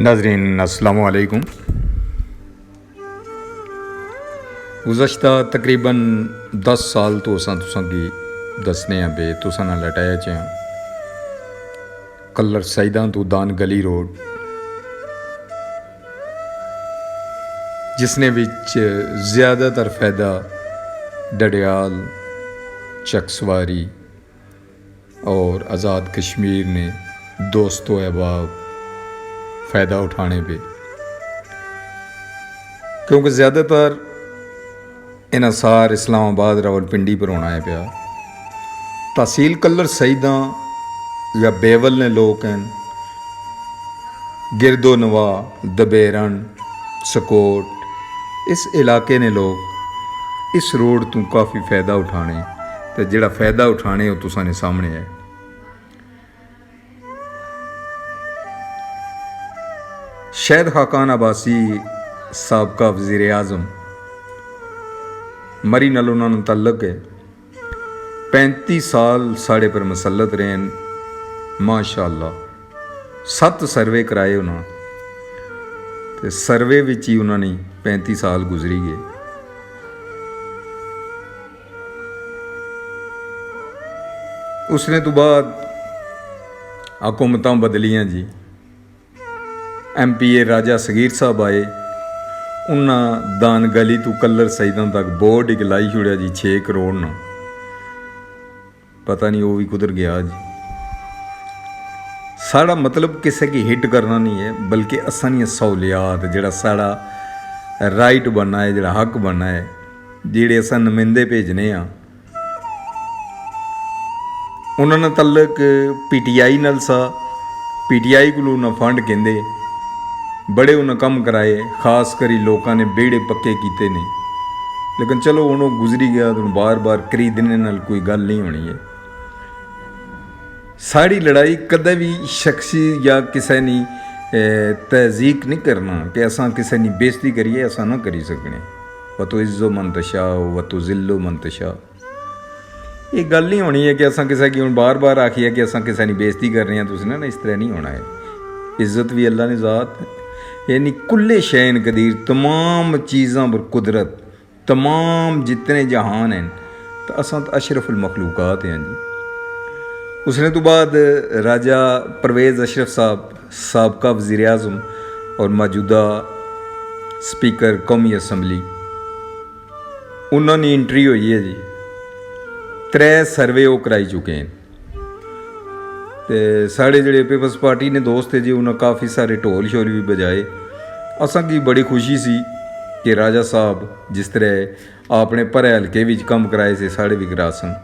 नाज़रीन अस्सलामु अलैकुम। गुज़श्ता तकरीबन 10 साल तो असां तुसां की दसने हैं बे तुसां नाल लटाया च कलर सईदा तो दान गली रोड जिसने विच ज़्यादातर फ़ायदा डडियाल चकसवारी और आज़ाद कश्मीर ने दोस्तों अहबाब फ़ायदा उठाने पे, क्योंकि ज़्यादातर इन्हसार इस्लामाबाद रावलपिंडी पर होना है पिया। तहसील कलर सईदा या बेवल ने लोग हैं, गिरदो नवा दबेरन सकोट इस इलाके ने लोग इस रोड तो काफ़ी फ़ायदा उठाने, तो जिहड़ा फ़ायदा उठाने वो तुसां ने सामने है। शहीद खाकान अब्बासी साबका वज़ीर आज़म मरी नाल उन्होंने तल्लक है। 35 साल साढ़े पर मसलत रहे हैं माशाअल्लाह। 7 सर्वे कराए उन्होंने, तो सर्वे विच ही उन्होंने 35 साल गुजरी गए। उसने तो बाद हुकूमतां बदलियां जी। MPA राजा सगीर साहब आए, उन्हें दान गली तो कलर सईदा तक बोर्ड एक लाई छुड़िया जी 6 करोड़ ना, पता नहीं वो भी कुधर गया जी। साड़ा मतलब किसी की हिट करना नहीं है, बल्कि असानी सहूलियात जिहड़ा साड़ा राइट बनना है, जिहड़ा हक बनना है, जिहड़े असां नुमाइंदे भेजने आ उन्होंने तल्लक PTI नाल सा। PTI को उन्हें फंड कहते बड़े उन्हें कम कराए, खास करी लोगों ने बेड़े पक्के किए ने। लेकिन चलो हूँ गुजरी गया, तो बार बार खरीदने नाल कोई गल नहीं होनी है। साड़ी लड़ाई कदे भी शख्सी या किसी ने तहजीक नहीं करना कि असा किसी ने बेइज्जती करिए, ऐसा ना करी सकने। व तो इज़्ज़ो मंतशा व तो ज़िल्लो मंतशा, ये गल नहीं होनी है कि असा किसी की हूँ बार बार आखिए कि असा किसी की बेइज्जती कर रहे हैं। तो ना इस तरह नहीं होना है। इज़्ज़त भी अल्लाह ने ज़ात, यानी कुल्ले शैन कदीर, तमाम चीज़ों पर कुदरत, तमाम जितने जहान हैं, तो असा तो अशरफुल मखलूकात हैं जी। उसने तो बाद राजा परवेज़ अशरफ साहब साबका वज़ीर आज़म और मौजूदा स्पीकर कौमी असम्बली, उन्होंने एंट्री हुई है जी। 3 सर्वे वो कराई चुके हैं। तो साढ़े जोड़े पीपल्स पार्टी ने दोस्त थे जी, उन्हें काफ़ी सारे ढोल शोल भी बजाए। असां की बड़ी खुशी सी कि राजा साहब जिस तरह आपने भरे हल्के विच कम कराए से साढ़े भी करा सन।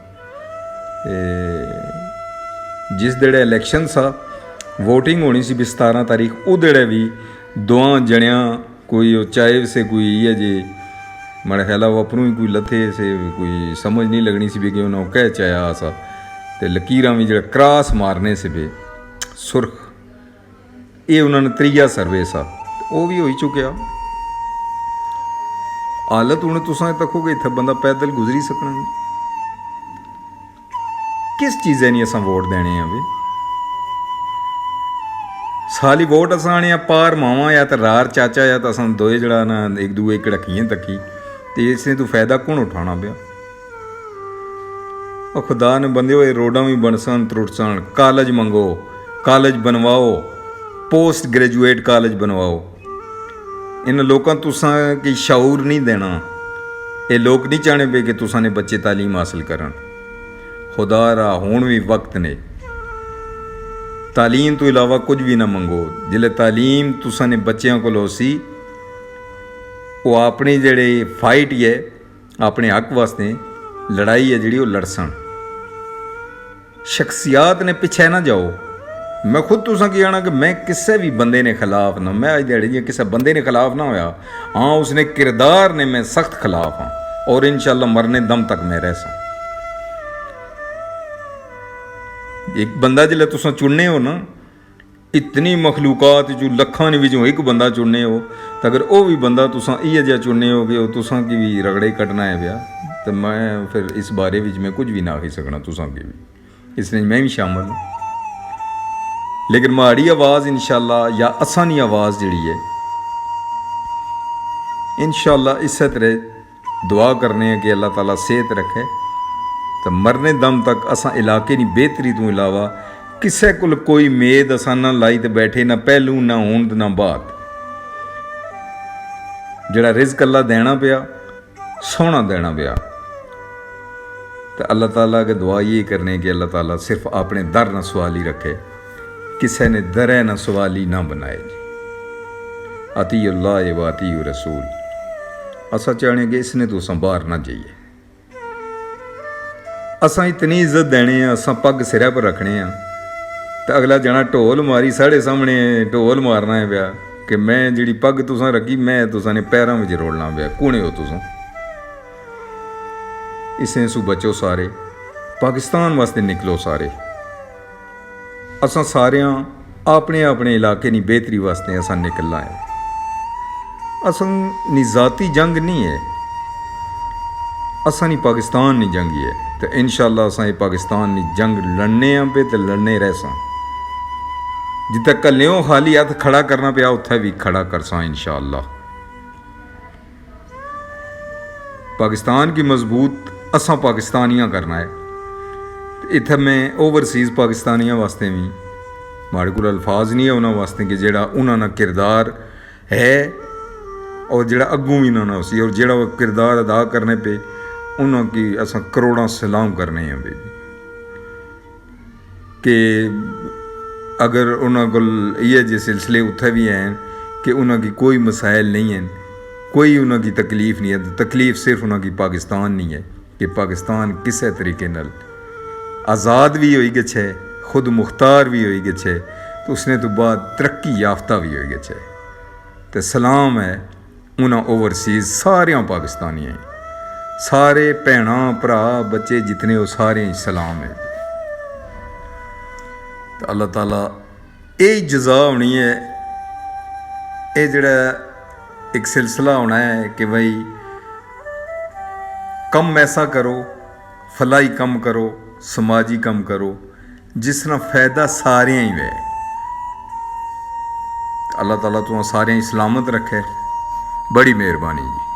जिस देड़े इलैक्शन सा वोटिंग होनी सी 17 तारीख, वो देड़े भी 2 जणियां कोई चाहे से कोई ये जे मेरा ख्याल वो अपनों ही कोई लथे से कोई समझ नहीं लगनी सी भी कि उन्होंने कह चाया सा। तो लकीर भी जो क्रॉस मारने से भी सुर्ख, ये उन्होंने 3 सर्वे सा, वो भी हो चुकया। हालत हूँ तुसा तकोगे इतना बंदा पैदल गुजरी सकना नहीं। किस चीज़ें नहीं असा वोट देने हैं भी। साली वोट असा आने पार मावा या तो रार चाचा या तो असा दोए जड़ा ना एक दूए कड़कियां तकी, तो इसने तो फायदा कौन उठाना पिया। और खुदा ने बंदे हुए रोडां भी बनसन त्रुटसन, कॉलेज मंगो, कॉलेज बनवाओ, पोस्ट ग्रेजुएट कॉलेज बनवाओ। इन लोगों तुसां की शऊर नहीं देना। ये लोग नहीं चाहने पे कि तुसां ने बच्चे तालीम हासिल करन। खुदा रा हुण भी वक्त ने तालीम तो इलावा कुछ भी ना मंगो। जिले तालीम तुसां ने बच्चों को सी, वो अपनी जेड़े फाइट है अपने हक वास्ते लड़ाई है जी, वो लड़सन। शख्सियात ने पिछे ना जाओ। मैं खुद तुसा की आना कि मैं किसी भी बंदे ने खिलाफ ना, मैं अज दिहाड़ी जी किसी बंदे ने खिलाफ ना होया। हाँ उसने किरदार ने मैं सख्त खिलाफ हाँ, और इंशाअल्लाह मरने दम तक मैं रह सा। एक बंदा जिले तुसा चुनने हो ना, इतनी मखलूकात जो लखां ने विचों एक बंदा चुनने हो, तो अगर वो भी बंदा तुसा इ'यै जेहा चुनने हो कि तुसा की भी रगड़े कटना है पिया, तो मैं फिर इस बारे में मैं कुछ भी ना आखी सकना तुसा की भी, इसलिए मैं भी शामिल हूँ। लेकिन माड़ी आवाज़ इंशाअल्लाह या असानी आवाज़ जिहड़ी है इंशाअल्लाह इस तरह दुआ करने हैं कि अल्लाह ताला सेहत रखे तो मरने दम तक असां इलाके की बेहतरी तो इलावा किसी को कोई मेद असां ना लाई तो बैठे ना पहलू ना होंद ना बाद जड़ा रिज़्क अल्लाह देना पिया सोहना देना पिया तो अल्लाह ताला के दुआ ये करने कि अल्लाह ताला सिर्फ अपने दर ना सवाली रखे किसी ने दर ना सवाली ना बनाए अती अल्लाह व अती रसूल असा चाहने कि इसने तो असां बाहर ना जाइए असां इतनी इज्जत देने असां पग सिरै पर रखने तो अगला जना ढोल मारी साढ़े सामने ढोल मारना है पिया कि मैं जी पग तुसां रखी मैं तुसां ने पैरों में रोड़ना पिया कुने हो तुसां इसें सू बचो सारे पाकिस्तान वास्ते निकलो सारे असां सारियां अपने अपने इलाके की बेहतरी वास्ते असां निकलना है असां ज़ाती जंग नहीं है असां पाकिस्तान की जंग है तो इंशाअल्लाह असां ये पाकिस्तान की जंग लड़ने पे तो लड़ने रहसां जिथे कल्यों खाली हथ खड़ा करना पिया उत्थे भी खड़ा करसां इंशाअल्लाह पाकिस्तान की मजबूत असां पाकिस्तानियां करना है इत्थे मैं ओवरसीज़ पाकिस्तानियां वास्ते भी माड़े कोल अल्फाज नहीं है उन्होंने वास्ते कि जेड़ा उन्होंने किरदार है और जेड़ा अगू भी ना उसी और जेड़ा वो किरदार अदा करने पे उन्होंने असां करोड़ों सलाम करने हैं बेबी कि अगर उन्होंने को ये जे सिलसिले उत्थे भी हैं कि उन्होंने कोई मसाइल नहीं हैं कोई उन्होंने तकलीफ़ नहीं है तो तकलीफ़ सिर्फ उन्होंने पाकिस्तान नहीं है कि पाकिस्तान किसी तरीके नाल आज़ाद भी हो गए खुद मुख्तार भी हो गए तो उसने तो बाद तरक्की याफ्ता भी हो गए तो सलाम है उन्होंने ओवरसीज़ सारिया पाकिस्तानियों सारे भैन भरा बच्चे जितने वो सारे सलाम है तो अल्लाह ताला यही जज़ा होनी है ये जड़ा एक सिलसिला होना है कि भाई कम ऐसा करो फलाई कम करो समाजी कम करो जिसना फ़ायदा सारे ही वे अल्लाह ताला तुम सारे सलामत रखे बड़ी मेहरबानी जी।